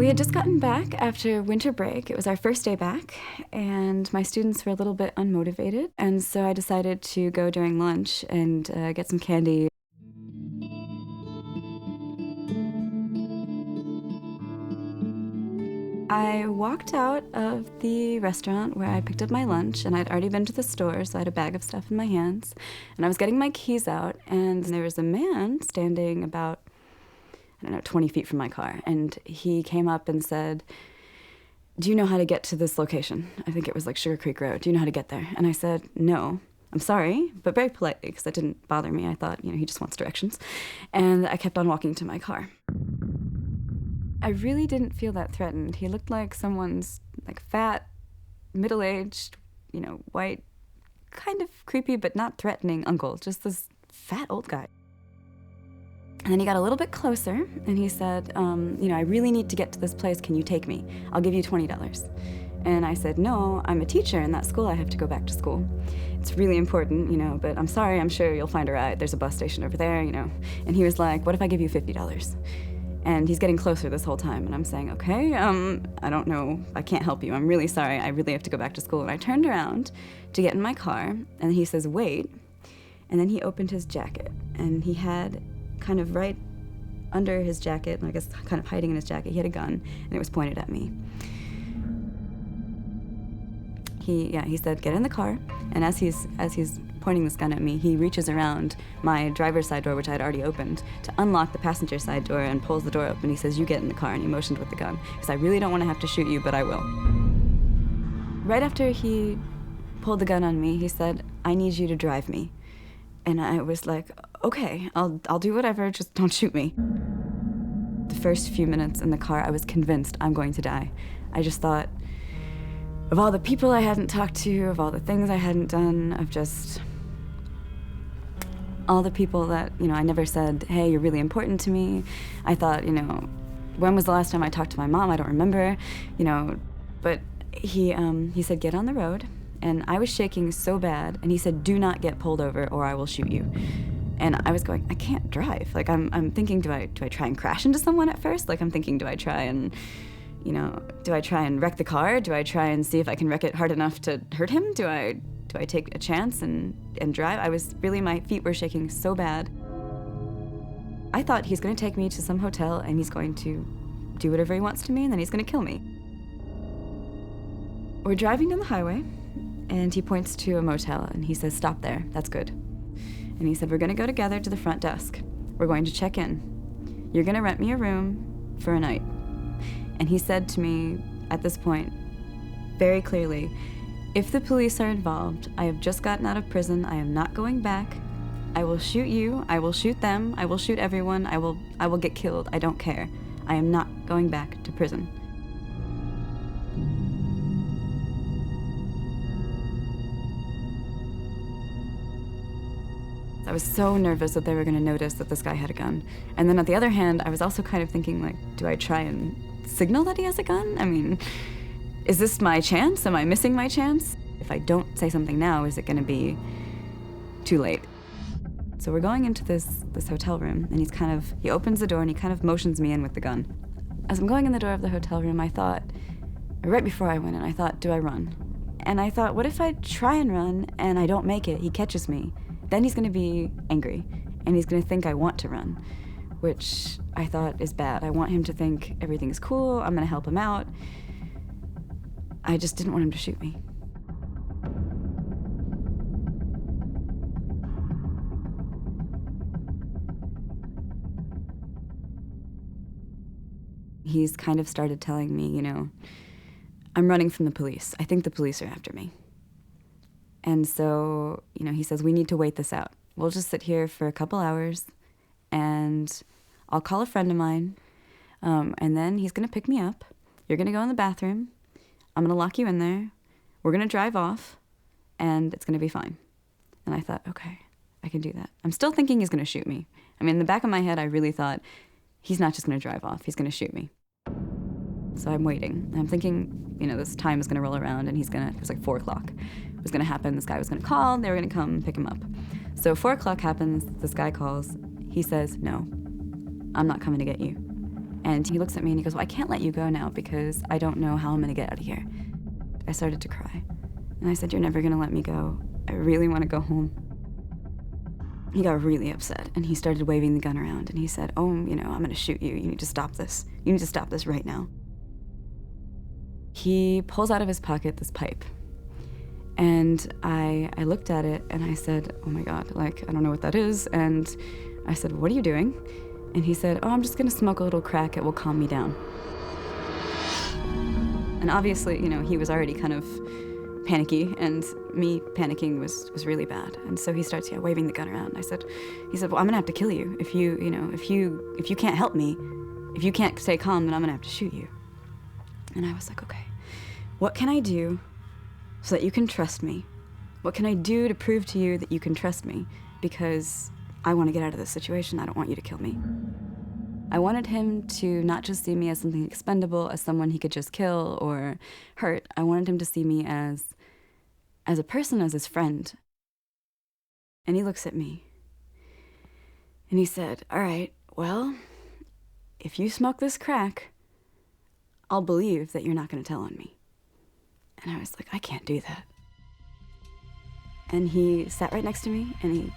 We had just gotten back after winter break. It was our first day back, and my students were a little bit unmotivated, and so I decided to go during lunch and get some candy. I walked out of the restaurant where I picked up my lunch, and I'd already been to the store, so I had a bag of stuff in my hands. And I was getting my keys out, and there was a man standing about, 20 feet from my car. And he came up and said, "Do you know how to get to this location?" I think it was like Sugar Creek Road. "Do you know how to get there?" And I said, "No. I'm sorry," but very politely, because that didn't bother me. I thought, he just wants directions. And I kept on walking to my car. I really didn't feel that threatened. He looked like someone's fat, middle-aged, white, kind of creepy but not threatening uncle, just this fat old guy. And then he got a little bit closer and he said, "I really need to get to this place. Can you take me? I'll give you $20. And I said, "No, I'm a teacher in that school. I have to go back to school. It's really important, but I'm sorry, I'm sure you'll find a ride. There's a bus station over there, And he was like, "What if I give you $50? And he's getting closer this whole time, and I'm saying, "Okay, I don't know, I can't help you. I'm really sorry, I really have to go back to school." And I turned around to get in my car, and he says, "Wait." And then he opened his jacket, and he had kind of right under his jacket, I guess kind of hiding in his jacket, he had a gun, and it was pointed at me. He said, "Get in the car," and as he's pointing this gun at me, he reaches around my driver's side door, which I had already opened, to unlock the passenger side door and pulls the door open. He says, "You get in the car," and he motioned with the gun. He said, "I really don't want to have to shoot you, but I will." Right after he pulled the gun on me, he said, "I need you to drive me." And I was like, "Okay, I'll do whatever, just don't shoot me." The first few minutes in the car, I was convinced I'm going to die. I just thought of all the people I hadn't talked to, of all the things I hadn't done, of just all the people that, I never said, "Hey, you're really important to me." I thought, when was the last time I talked to my mom? I don't remember, But he said, "Get on the road." And I was shaking so bad, and he said, "Do not get pulled over or I will shoot you." And I was going, I can't drive. I'm thinking, do I try and crash into someone at first? I'm thinking, do I try and wreck the car? Do I try and see if I can wreck it hard enough to hurt him? Do I take a chance and drive? My feet were shaking so bad. I thought he's gonna take me to some hotel and he's going to do whatever he wants to me and then he's gonna kill me. We're driving down the highway and he points to a motel and he says, "Stop there, that's good." And he said, "We're gonna go together to the front desk. We're going to check in. You're gonna rent me a room for a night." And he said to me at this point, very clearly, "If the police are involved, I have just gotten out of prison. I am not going back. I will shoot you. I will shoot them. I will shoot everyone. I will get killed. I don't care. I am not going back to prison." I was so nervous that they were going to notice that this guy had a gun. And then on the other hand, I was also kind of thinking, do I try and signal that he has a gun? Is this my chance? Am I missing my chance? If I don't say something now, is it going to be too late? So we're going into this hotel room, and he opens the door and he kind of motions me in with the gun. As I'm going in the door of the hotel room, I thought, right before I went in, I thought, do I run? And I thought, what if I try and run and I don't make it? He catches me. Then he's going to be angry, and he's going to think I want to run, which I thought is bad. I want him to think everything's cool, I'm going to help him out. I just didn't want him to shoot me. He's kind of started telling me, I'm running from the police. I think the police are after me. And so, he says, "We need to wait this out. We'll just sit here for a couple hours, and I'll call a friend of mine, and then he's going to pick me up. You're going to go in the bathroom. I'm going to lock you in there. We're going to drive off, and it's going to be fine." And I thought, okay, I can do that. I'm still thinking he's going to shoot me. In the back of my head, I really thought, he's not just going to drive off. He's going to shoot me. So I'm waiting. I'm thinking, this time is going to roll around, and it was 4 o'clock. It was going to happen. This guy was going to call. They were going to come pick him up. So 4 o'clock happens. This guy calls. He says, "No, I'm not coming to get you." And he looks at me and he goes, well, I can't let you go now because I don't know how I'm gonna get out of here. I started to cry. And I said, you're never gonna let me go. I really wanna go home. He got really upset and he started waving the gun around and he said, oh, I'm gonna shoot you. You need to stop this. You need to stop this right now. He pulls out of his pocket this pipe. And I looked at it and I said, oh my God, I don't know what that is. And I said, what are you doing? And he said, oh, I'm just gonna smoke a little crack. It will calm me down. And obviously, he was already kind of panicky, and me panicking was really bad. And so he starts waving the gun around. He said, well, I'm gonna have to kill you if you can't help me, if you can't stay calm, then I'm gonna have to shoot you. And I was like, okay, what can I do so that you can trust me? What can I do to prove to you that you can trust me? Because I want to get out of this situation. I don't want you to kill me. I wanted him to not just see me as something expendable, as someone he could just kill or hurt. I wanted him to see me as a person, as his friend. And he looks at me and he said, all right, well, if you smoke this crack, I'll believe that you're not going to tell on me. And I was like, I can't do that. And he sat right next to me and he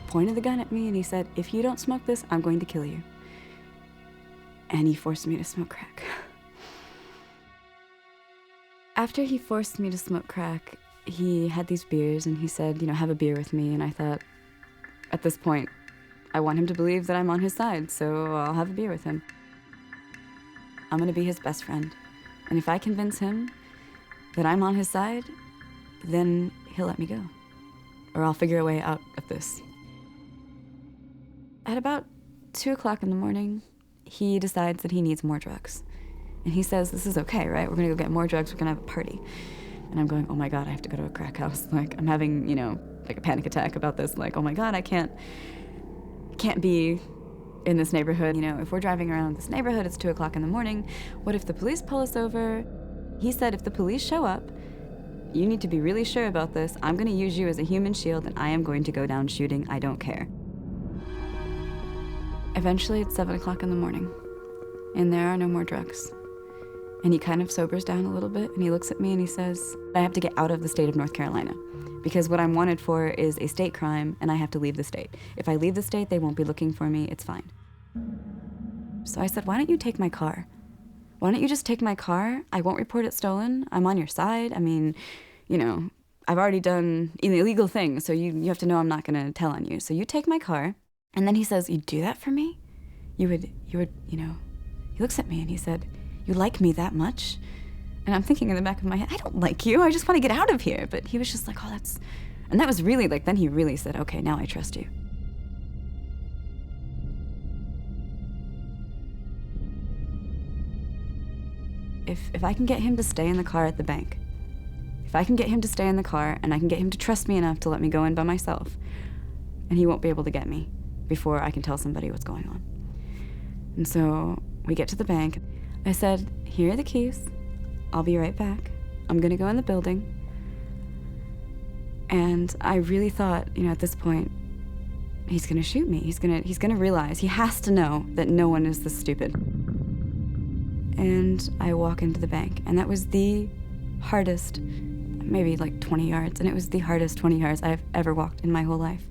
pointed the gun at me and he said, if you don't smoke this, I'm going to kill you. And he forced me to smoke crack. After he forced me to smoke crack, he had these beers and he said, have a beer with me. And I thought, at this point, I want him to believe that I'm on his side, so I'll have a beer with him. I'm gonna be his best friend. And if I convince him that I'm on his side, then he'll let me go. Or I'll figure a way out of this. At about 2 o'clock in the morning, he decides that he needs more drugs. And he says, this is okay, right? We're gonna go get more drugs, we're gonna have a party. And I'm going, oh my God, I have to go to a crack house. I'm having, a panic attack about this. Oh my God, I can't be in this neighborhood. If we're driving around this neighborhood, it's 2 o'clock in the morning. What if the police pull us over? He said, if the police show up, you need to be really sure about this. I'm gonna use you as a human shield and I am going to go down shooting. I don't care. Eventually, it's 7 o'clock in the morning, and there are no more drugs. And he kind of sobers down a little bit, and he looks at me and he says, I have to get out of the state of North Carolina, because what I'm wanted for is a state crime, and I have to leave the state. If I leave the state, they won't be looking for me, it's fine. So I said, why don't you take my car? Why don't you just take my car? I won't report it stolen. I'm on your side. I've already done illegal things, so you have to know I'm not gonna tell on you. So you take my car. And then he says, you'd do that for me? You would, he looks at me and he said, you like me that much? And I'm thinking in the back of my head, I don't like you, I just want to get out of here. But he was just like, and that was really then he really said, okay, now I trust you. If I can get him to stay in the car at the bank, if I can get him to stay in the car and I can get him to trust me enough to let me go in by myself, and he won't be able to get me before I can tell somebody what's going on. And so we get to the bank. I said, here are the keys. I'll be right back. I'm gonna go in the building. And I really thought, at this point, he's gonna shoot me. He's gonna realize, he has to know that no one is this stupid. And I walk into the bank, and that was the hardest, maybe 20 yards, and it was the hardest 20 yards I've ever walked in my whole life.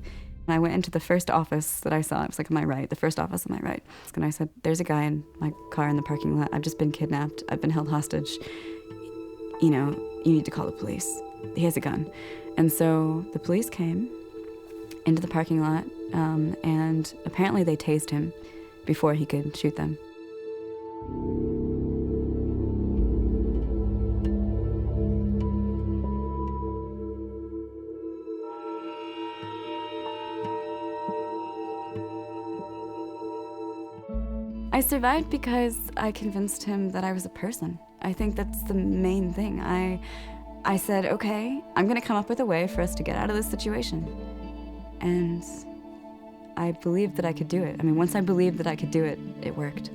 And I went into the first office that I saw. It was on my right, the first office on my right. And I said, there's a guy in my car in the parking lot. I've just been kidnapped. I've been held hostage. You need to call the police. He has a gun. And so the police came into the parking lot, and apparently they tased him before he could shoot them. I survived because I convinced him that I was a person. I think that's the main thing. I said, okay, I'm gonna come up with a way for us to get out of this situation. And I believed that I could do it. Once I believed that I could do it, it worked.